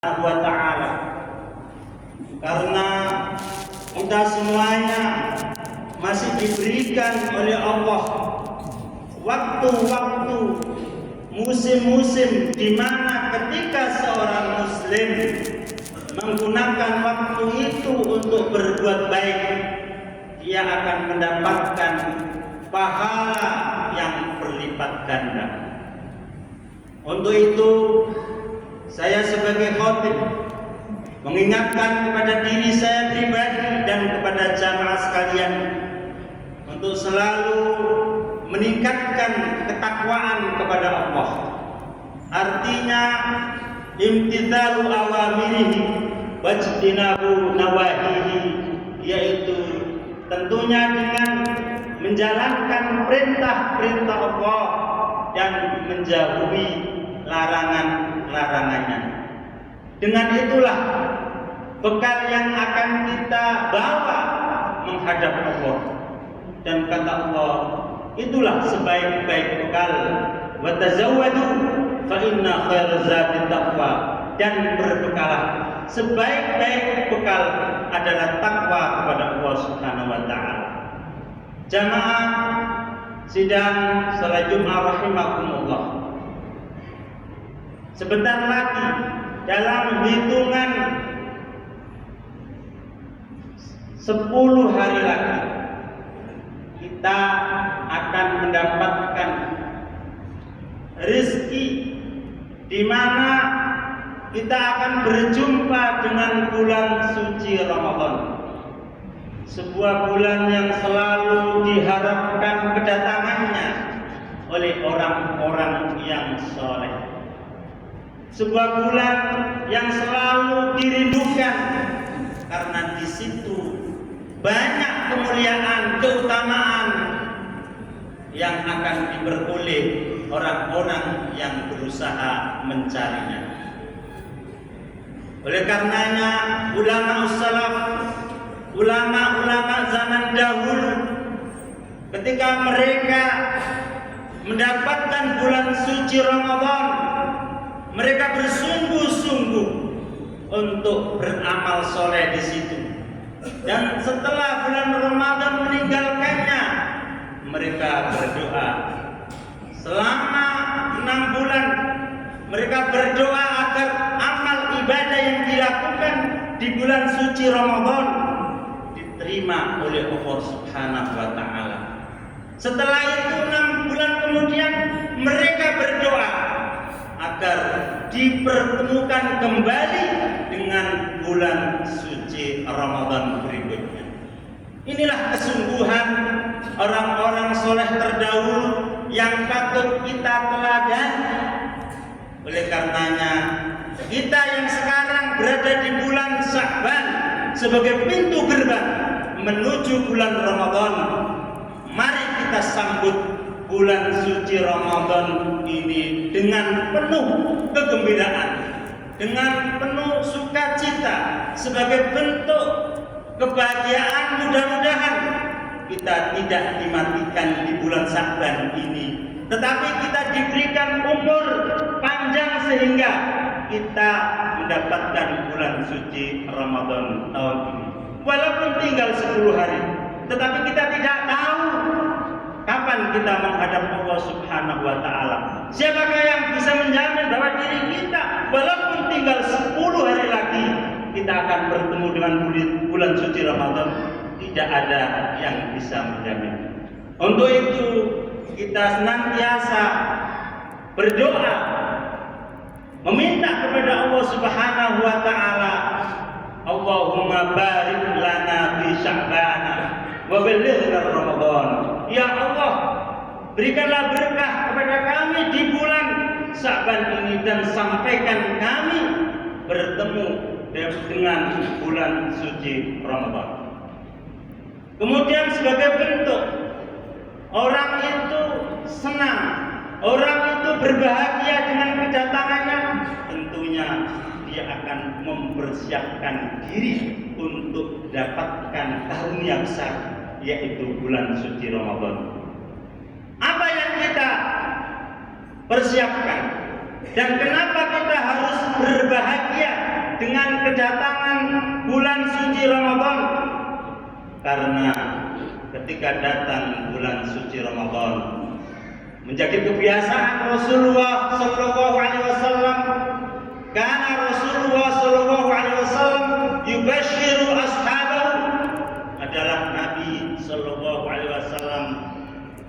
wa ta'ala, karena kita semuanya masih diberikan oleh Allah waktu-waktu, musim-musim di mana ketika seorang muslim menggunakan waktu itu untuk berbuat baik, dia akan mendapatkan pahala yang berlipat ganda. Untuk itu saya sebagai khatib mengingatkan kepada diri saya pribadi dan kepada jamaah sekalian untuk selalu meningkatkan ketakwaan kepada Allah. Artinya imtithalu awamirihi wajtinabu nawahihi, yaitu tentunya dengan menjalankan perintah-perintah Allah dan menjauhi larangan-larangannya. Dengan itulah bekal yang akan kita bawa menghadap Allah. Dan kata Allah, itulah sebaik-baik bekal. Wa tazawwadu fa inna khairaz zadi taqwa. Dan berbekalah, sebaik-baik bekal adalah takwa kepada Allah Subhanahu wa taala. Jamaah sidang salat Jumat rahimakumullah. Sebentar lagi, dalam hitungan 10 hari lagi, kita akan mendapatkan rezeki di mana kita akan berjumpa dengan bulan suci Ramadan. Sebuah bulan yang selalu diharapkan kedatangannya oleh orang-orang yang soleh. Sebuah bulan yang selalu dirindukan karena di situ banyak kemuliaan, keutamaan yang akan diperoleh orang-orang yang berusaha mencarinya. Oleh karenanya ulama salaf, ulama-ulama zaman dahulu, ketika mereka mendapatkan bulan suci Ramadan, mereka bersungguh-sungguh untuk beramal soleh di situ. Dan setelah bulan Ramadan meninggalkannya, mereka berdoa. Selama 6 bulan, mereka berdoa agar amal ibadah yang dilakukan di bulan suci Ramadan diterima oleh Allah Subhanahu wa taala. Setelah itu 6 bulan kemudian, mereka berdoa agar dipertemukan kembali dengan bulan suci Ramadan berikutnya. Inilah kesungguhan orang-orang soleh terdahulu yang patut kita teladani. Oleh karenanya, kita yang sekarang berada di bulan Sya'ban sebagai pintu gerbang menuju bulan Ramadan, mari kita sambut bulan suci Ramadan ini dengan penuh kegembiraan, dengan penuh sukacita, sebagai bentuk kebahagiaan. Mudah-mudahan kita tidak dimatikan di bulan Sya'ban ini, tetapi kita diberikan umur panjang sehingga kita mendapatkan bulan suci Ramadan tahun ini. Walaupun tinggal 10 hari, tetapi kita tidak tahu kapan kita menghadap Allah Subhanahu wa taala. Siapakah yang bisa menjamin bahwa diri kita walaupun tinggal 10 hari lagi kita akan bertemu dengan bulan suci Ramadan? Tidak ada yang bisa menjamin. Untuk itu kita senantiasa berdoa, meminta kepada Allah Subhanahu wa taala, Allahumma barik lana fi Sya'ban wa ballighna Ramadan. Ya Allah, berikanlah berkah kepada kami di bulan Sya'ban ini dan sampaikan kami bertemu dengan bulan suci Ramadan. Kemudian sebagai bentuk orang itu senang, orang itu berbahagia dengan kedatangannya, tentunya dia akan mempersiapkan diri untuk dapatkan karunia besar, yaitu bulan suci Ramadan. Apa yang kita persiapkan dan kenapa kita harus berbahagia kedatangan bulan suci Ramadan? Karena ketika datang bulan suci Ramadan menjadi kebiasaan Rasulullah sallallahu alaihi wasallam. Karena Rasulullah sallallahu alaihi wasallam yubashiru ashabahu, adalah Nabi sallallahu alaihi wasallam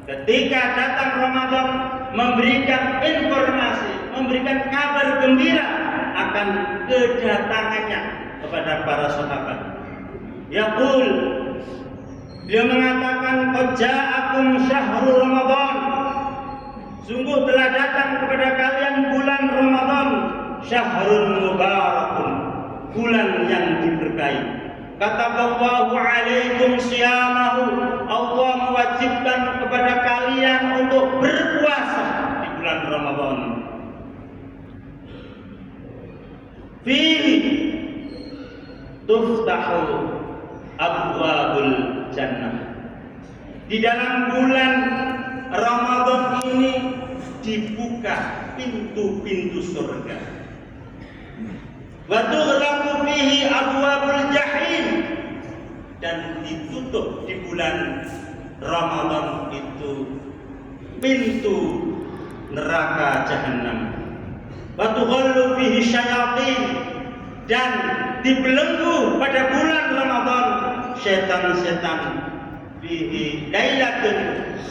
ketika datang Ramadan memberikan informasi, memberikan kabar gembira akan kedatangannya kepada para sahabat. Yaqul, dia mengatakan, qad ja'akum syahrul Ramadan, sungguh telah datang kepada kalian bulan Ramadan, syahrul mubarakun, bulan yang diberkahi. Kataballahu alaikum siyamahu, Allah mewajibkan kepada kalian untuk berpuasa di bulan Ramadan. Fihi tuftahu abwabul jannah, di dalam bulan Ramadan ini dibuka pintu-pintu surga. Wa tughlaqu fihi abwabul jahim, dan ditutup di bulan Ramadan itu pintu neraka jahanam. Wa tughallu fihi syayatin, dan dibelenggu pada bulan Ramadan setan-setan. Fihi lailatun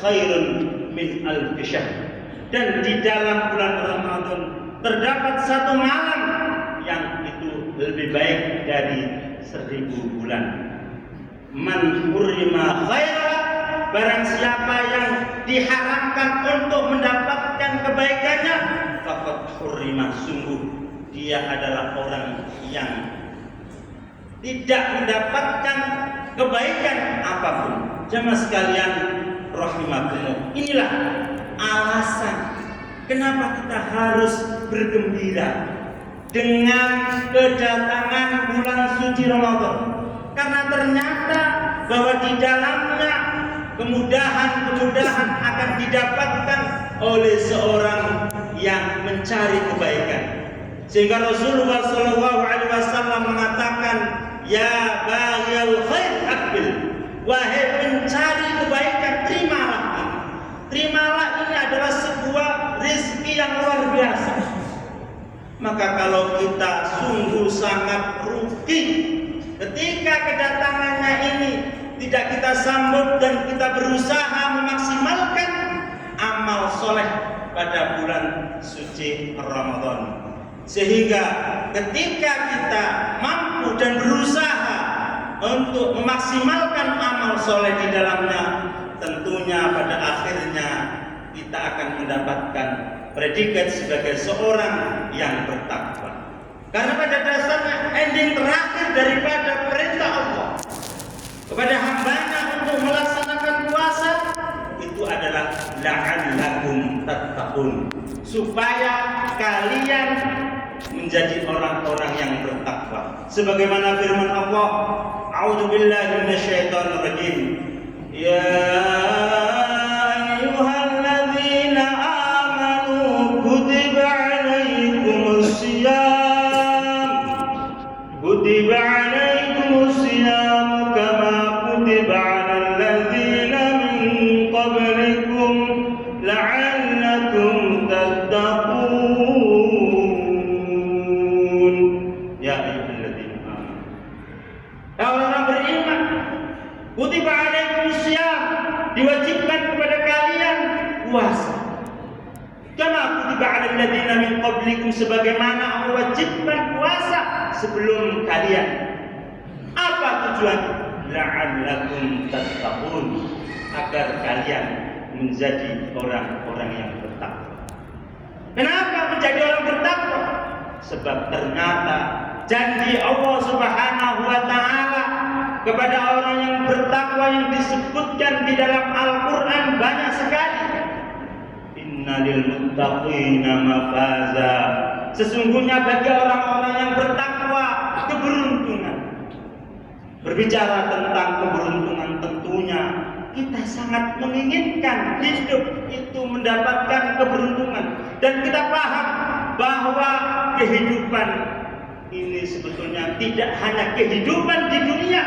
khairun min alfi syahr, dan di dalam bulan Ramadan terdapat satu malam yang itu lebih baik dari 1000 bulan. Man hurima khaira, barang siapa yang diharamkan untuk mendapatkan kebaikannya, faqad hurima, sungguh dia adalah orang yang tidak mendapatkan kebaikan apapun. Jamaah sekalian rahimakumullah, inilah alasan kenapa kita harus bergembira dengan kedatangan bulan suci Ramadan. Karena ternyata bahwa di dalamnya kemudahan-kemudahan akan didapatkan oleh seorang yang mencari kebaikan. Sehingga Rasulullah sallallahu alaihi wasallam mengatakan, ya baghiyal khair aqbil, wahai pencari kebaikan, terimalah ini. Terimalah, ini adalah sebuah rezeki yang luar biasa. Maka kalau kita sungguh sangat rugi ketika kedatangannya ini tidak kita sambut dan kita berusaha memaksimalkan amal soleh pada bulan suci Ramadan, sehingga ketika kita mampu dan berusaha untuk memaksimalkan amal soleh di dalamnya, tentunya pada akhirnya kita akan mendapatkan predikat sebagai seorang yang bertakwa. Karena pada dasarnya ending terakhir daripada perintah Allah kepada hambanya untuk melaksanakan puasa itu adalah la'allakum tattaqun, supaya kalian menjadi orang-orang yang bertakwa. Sebagaimana firman Allah, a'udzubillahi minasyaitonir rajim, ya ayyuhalladzina amanu kutiba alaikumus siyam kama kutiba alal ladzina min qablikum la'allakum tattaqun. Ya ayyuhalladzina amanu, orang-orang beriman, kutiba alaikumus siyam, diwajibkan kepada kalian puasa. Kama kutiba alal ladzina min qablikum, sebagaimana Allah wajibkan puasa sebelum kalian. Apa tujuannya? La'allakum tattaqun, agar kalian menjadi orang-orang yang bertakwa. Kenapa menjadi orang bertakwa? Sebab ternyata janji Allah Subhanahu wa taala kepada orang yang bertakwa yang disebutkan di dalam Al-Qur'an banyak sekali. Innalil muttaqina mafaza, sesungguhnya bagi orang-orang yang bertakwa keberuntungan. Berbicara tentang keberuntungan, tentunya kita sangat menginginkan hidup itu mendapatkan keberuntungan, dan kita paham bahwa kehidupan ini sebetulnya tidak hanya kehidupan di dunia,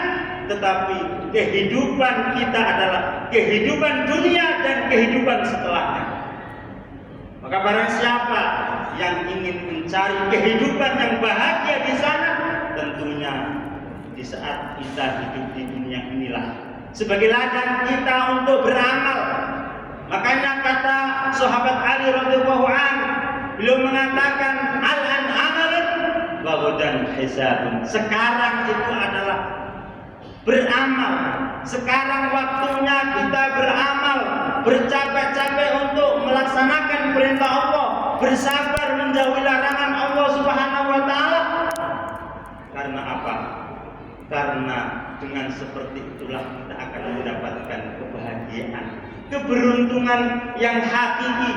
tetapi kehidupan kita adalah kehidupan dunia dan kehidupan setelahnya. Maka barang siapa yang ingin mencari kehidupan yang bahagia di sana, tentunya di saat kita hidup di dunia inilah sebagai ladang kita untuk beramal. Makanya kata sahabat Ali radhiyallahu anhu, beliau mengatakan al-an amalun wa ghadan hisabun. Sekarang itu adalah beramal. Sekarang waktunya kita beramal, bercapek-capek untuk melaksanakan perintah Allah, bersabar menjauhi larangan Allah Subhanahu wa taala. Karena apa? Karena dengan seperti itulah kita akan mendapatkan kebahagiaan, keberuntungan yang hakiki.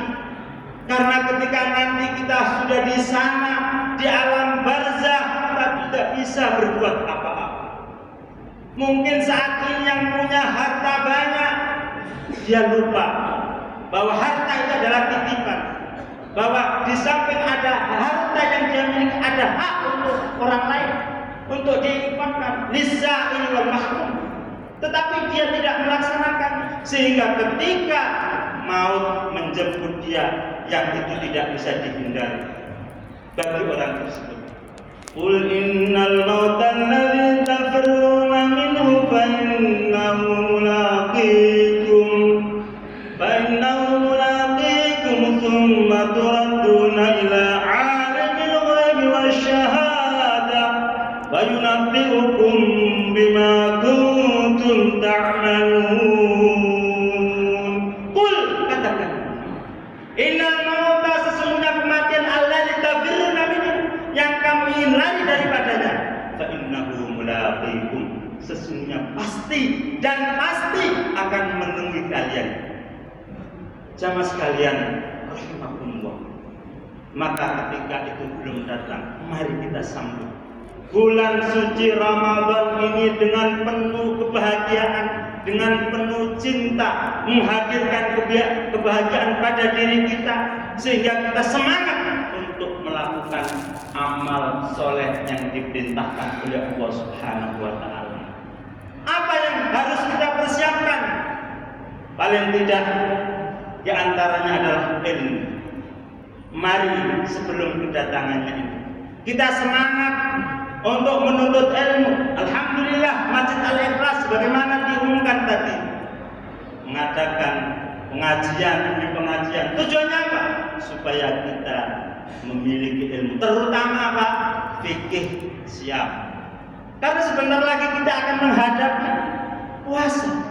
Karena ketika nanti kita sudah di sana di alam barzah, kita tidak bisa berbuat apa-apa. Mungkin saat ini yang punya harta banyak, dia lupa bahwa harta itu adalah titipan, bahwa di samping ada harta yang dia miliki, ada hak untuk orang lain, untuk diinfakkan, lis-sa'il wal mahrum. Tetapi dia tidak melaksanakan, sehingga ketika maut menjemput dia, yang itu tidak bisa dihindari bagi orang tersebut. Qul innal mauta alladzi tafirruna minhu fa innahu mulaqikum thumma turadduna ila 'alimil ghaibi wasyahadah wa yunabbi'ukum bima kuntum ta'malun. Qul, katakan, innal mauta, sesungguhnya kematian alladzi tafirruna minhu, yang kamu ingin lari daripadanya, fa innahu mulaqikum, sesungguhnya pasti dan pasti akan menemui kalian. Jamaah sekalian rahimakumullah, maka ketika itu belum datang, mari kita sambut bulan suci Ramadan ini dengan penuh kebahagiaan, dengan penuh cinta, menghadirkan kebahagiaan pada diri kita, sehingga kita semangat untuk melakukan amal soleh yang diperintahkan oleh Allah Subhanahu wa ta'ala. Apa yang harus kita persiapkan? Paling tidak di antaranya adalah ilmu. Mari sebelum kedatangannya ini kita semangat untuk menuntut ilmu. Alhamdulillah, Masjid Al-Ikhlas sebagaimana diumumkan tadi mengadakan pengajian demi pengajian. Tujuannya apa? Supaya kita memiliki ilmu, terutama apa? Fikih siap. Karena sebentar lagi kita akan menghadapi puasa.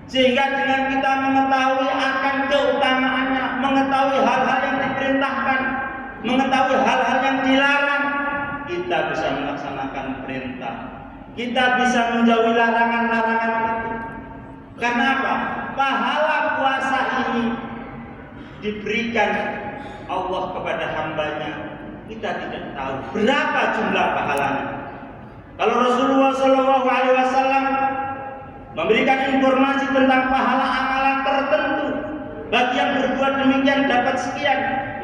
Sehingga dengan kita mengetahui akan keutamaannya, mengetahui hal-hal yang diperintahkan, mengetahui hal-hal yang dilarang, kita bisa melaksanakan perintah. Kita bisa menjauhi larangan-larangan itu. Karena apa? Pahala puasa ini diberikan Allah kepada hambanya. Kita tidak tahu berapa jumlah pahalanya. Kalau Rasulullah SAW memberikan informasi tentang pahala amalan tertentu, bagi yang berbuat demikian dapat sekian,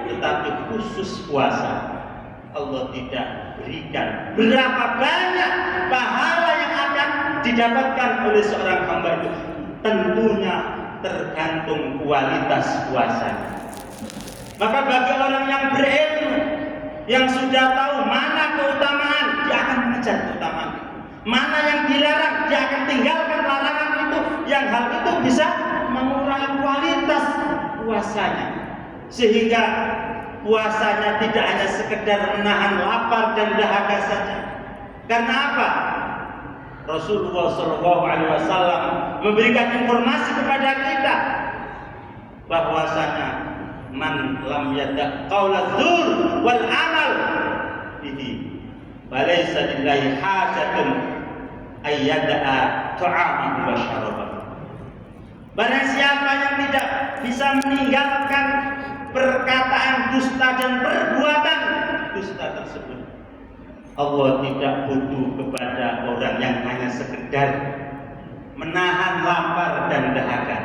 tetapi khusus puasa Allah tidak berikan berapa banyak pahala yang akan didapatkan oleh seorang hamba itu. Tentunya tergantung kualitas puasanya. Maka bagi orang yang berilmu, yang sudah tahu mana keutamaan, dia akan mengejar keutamaan. Mana yang dilarang, dia akan tinggalkan larangan itu, yang hal itu bisa mengurangi kualitas puasanya. Sehingga puasanya tidak hanya sekedar menahan lapar dan dahaga saja. Karena apa? Rasulullah SAW memberikan informasi kepada kita bahwasanya man lam yada' qaula dzur wal amal bihi falaysa lillahi hajatun ayyada'a ta'amahu wa syarabahu. Barang siapa yang tidak bisa meninggalkan perkataan dusta dan perbuatan dusta tersebut, Allah tidak butuh kepada orang yang hanya sekedar menahan lapar dan dahaga.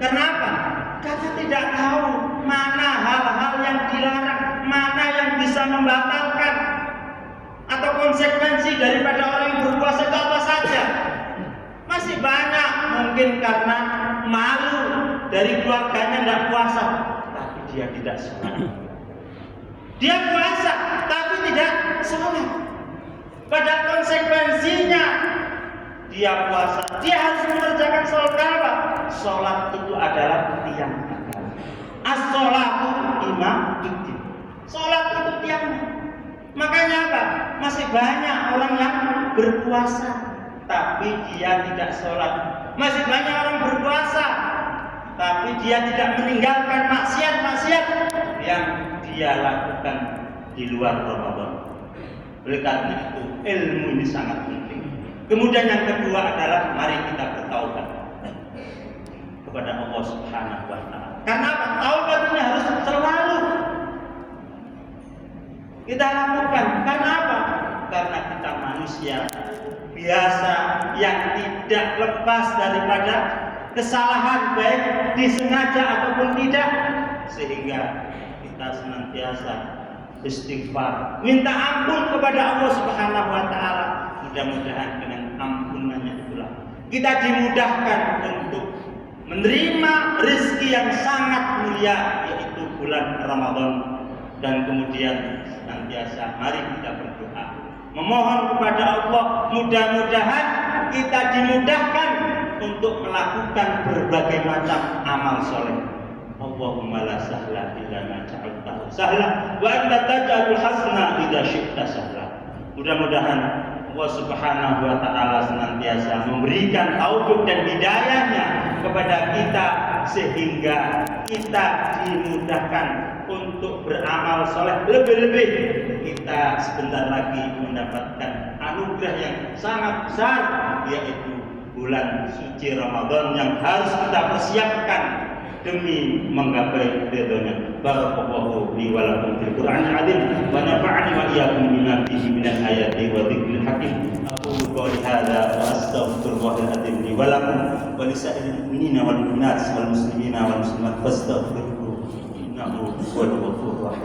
Kenapa? Karena tidak tahu mana hal-hal yang dilarang, mana yang bisa membatalkan atau konsekuensi daripada orang yang berpuasa itu apa saja? Masih banyak, mungkin karena malu dari keluarganya tidak puasa, tapi dia tidak sholat. Dia puasa, tapi tidak sholat. Pada konsekuensinya dia puasa, dia harus mengerjakan sholat. Apa? Sholat itu adalah tiang agama. As-sholatu imaduddin. Sholat itu tiangnya. Makanya apa? Masih banyak orang yang berpuasa, tapi dia tidak sholat. Masih banyak orang berpuasa, tapi dia tidak meninggalkan maksiat-maksiat yang dia lakukan di luar Ramadan. Oleh karena itu, ilmu ini sangat penting. Kemudian yang kedua adalah mari kita bertaubat kepada Allah Subhanahu wa taala. Karena apa? Taubat ini harus selalu kita lakukan. Karena apa? Karena kita manusia biasa yang tidak lepas daripada kesalahan, baik disengaja ataupun tidak, sehingga kita senantiasa istighfar, minta ampun kepada Allah Subhanahu wa taala. Mudah-mudahan dengan ampunannya itulah kita dimudahkan untuk menerima rezeki yang sangat mulia, yaitu bulan Ramadan. Dan kemudian senantiasa mari kita berdoa, memohon kepada Allah, mudah-mudahan kita dimudahkan untuk melakukan berbagai macam amal soleh. Allahumma la sahla illa ma ja'altahu sahla wa anta taj'alul hasna idza syi'ta sahla. Mudah-mudahan Allah Subhanahu wa taala senantiasa memberikan taufik dan hidayahnya kepada kita sehingga kita dimudahkan untuk beramal soleh. Lebih-lebih kita sebentar lagi mendapatkan anugerah yang sangat besar, yaitu bulan suci Ramadan yang harus kita persiapkan demi menggapai ridhonya. Barakallahu li wa lakum fil Qur'anil azim wa nafa'ani wa iyyakum bima fihi minal ayati wa dzikril hakim. Aqulu qawli hadza wa astaghfirullahal azim li wa lakum wa lisa'iril mu'minina wal mu'minat wal muslimina wal muslimat fastaghfiruhu innahu huwal ghafurur rahim.